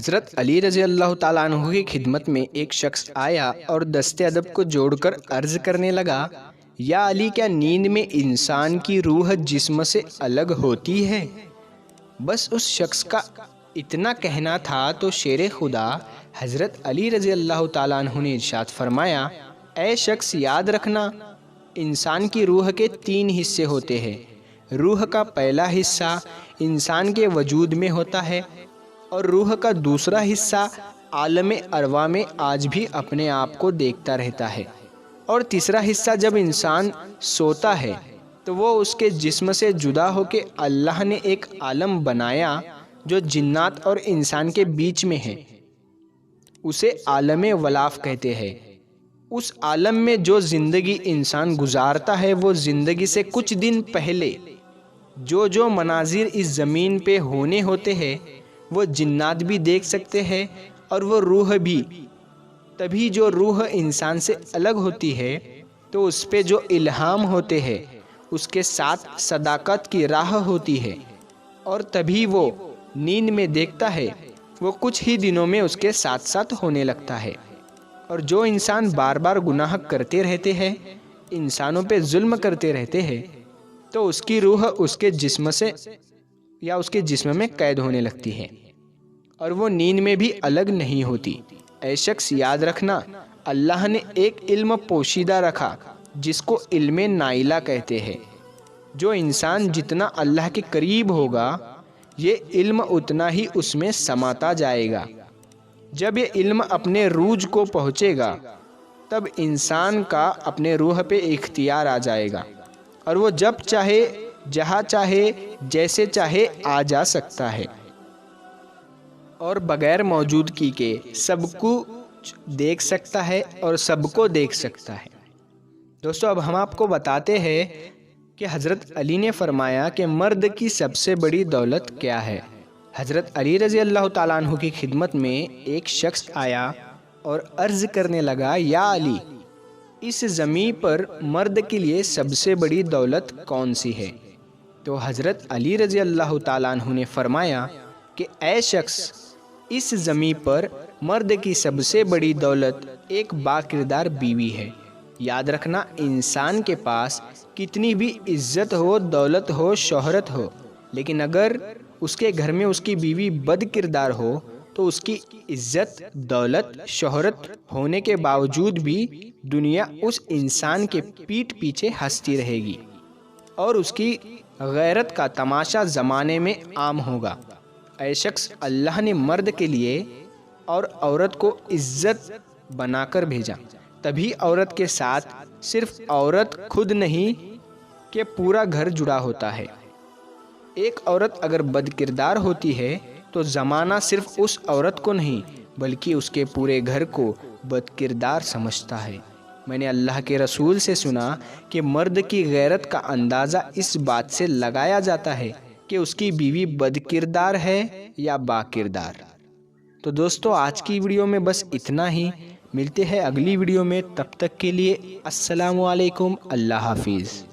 حضرت علی رضی اللہ تعالیٰ عنہ کی خدمت میں ایک شخص آیا اور دست ادب کو جوڑ کر عرض کرنے لگا، یا علی، کیا نیند میں انسان کی روح جسم سے الگ ہوتی ہے؟ بس اس شخص کا اتنا کہنا تھا تو شیر خدا حضرت علی رضی اللہ تعالیٰ عنہ نے ارشاد فرمایا، اے شخص، یاد رکھنا، انسان کی روح کے 3 حصے ہوتے ہیں۔ روح کا پہلا حصہ انسان کے وجود میں ہوتا ہے، اور روح کا دوسرا حصہ عالم ارواح میں آج بھی اپنے آپ کو دیکھتا رہتا ہے، اور تیسرا حصہ جب انسان سوتا ہے تو وہ اس کے جسم سے جدا ہو کے اللہ نے ایک عالم بنایا جو جنات اور انسان کے بیچ میں ہے، اسے عالم ولاف کہتے ہیں۔ اس عالم میں جو زندگی انسان گزارتا ہے، وہ زندگی سے کچھ دن پہلے جو مناظر اس زمین پہ ہونے ہوتے ہیں وہ جنات بھی دیکھ سکتے ہیں، اور وہ روح بھی۔ تبھی جو روح انسان سے الگ ہوتی ہے تو اس پہ جو الہام ہوتے ہیں اس کے ساتھ صداقت کی راہ ہوتی ہے، اور تبھی وہ نیند میں دیکھتا ہے، وہ کچھ ہی دنوں میں اس کے ساتھ ساتھ ہونے لگتا ہے۔ اور جو انسان بار بار گناہ کرتے رہتے ہیں، انسانوں پہ ظلم کرتے رہتے ہیں، تو اس کی روح اس کے جسم سے یا اس کے جسم میں قید ہونے لگتی ہے، اور وہ نیند میں بھی الگ نہیں ہوتی۔ اے شخص، یاد رکھنا، اللہ نے ایک علم پوشیدہ رکھا جس کو علم نائلہ کہتے ہیں۔ جو انسان جتنا اللہ کے قریب ہوگا، یہ علم اتنا ہی اس میں سماتا جائے گا۔ جب یہ علم اپنے روج کو پہنچے گا تب انسان کا اپنے روح پہ اختیار آ جائے گا، اور وہ جب چاہے، جہاں چاہے، جیسے چاہے آ جا سکتا ہے، اور بغیر موجودگی کے سب کو دیکھ سکتا ہے اور سب کو دیکھ سکتا ہے۔ دوستو، اب ہم آپ کو بتاتے ہیں کہ حضرت علی نے فرمایا کہ مرد کی سب سے بڑی دولت کیا ہے۔ حضرت علی رضی اللہ تعالیٰ عنہ کی خدمت میں ایک شخص آیا اور عرض کرنے لگا، یا علی، اس زمین پر مرد کے لیے سب سے بڑی دولت کون سی ہے؟ تو حضرت علی رضی اللہ تعالیٰ عنہ نے فرمایا کہ اے شخص، اس زمین پر مرد کی سب سے بڑی دولت ایک باکردار بیوی ہے۔ یاد رکھنا، انسان کے پاس کتنی بھی عزت ہو، دولت ہو، شہرت ہو، لیکن اگر اس کے گھر میں اس کی بیوی بد کردار ہو تو اس کی عزت، دولت، شہرت ہونے کے باوجود بھی دنیا اس انسان کے پیٹھ پیچھے ہنستی رہے گی، اور اس کی غیرت کا تماشا زمانے میں عام ہوگا۔ اے شخص، اللہ نے مرد کے لیے اور عورت کو عزت بنا کر بھیجا، تبھی عورت کے ساتھ صرف عورت خود نہیں کہ پورا گھر جڑا ہوتا ہے۔ ایک عورت اگر بد کردار ہوتی ہے تو زمانہ صرف اس عورت کو نہیں بلکہ اس کے پورے گھر کو بد کردار سمجھتا ہے۔ میں نے اللہ کے رسول سے سنا کہ مرد کی غیرت کا اندازہ اس بات سے لگایا جاتا ہے کہ اس کی بیوی بد کردار ہے یا با کردار۔ تو دوستو، آج کی ویڈیو میں بس اتنا ہی، ملتے ہیں اگلی ویڈیو میں، تب تک کے لیے السلام علیکم، اللہ حافظ۔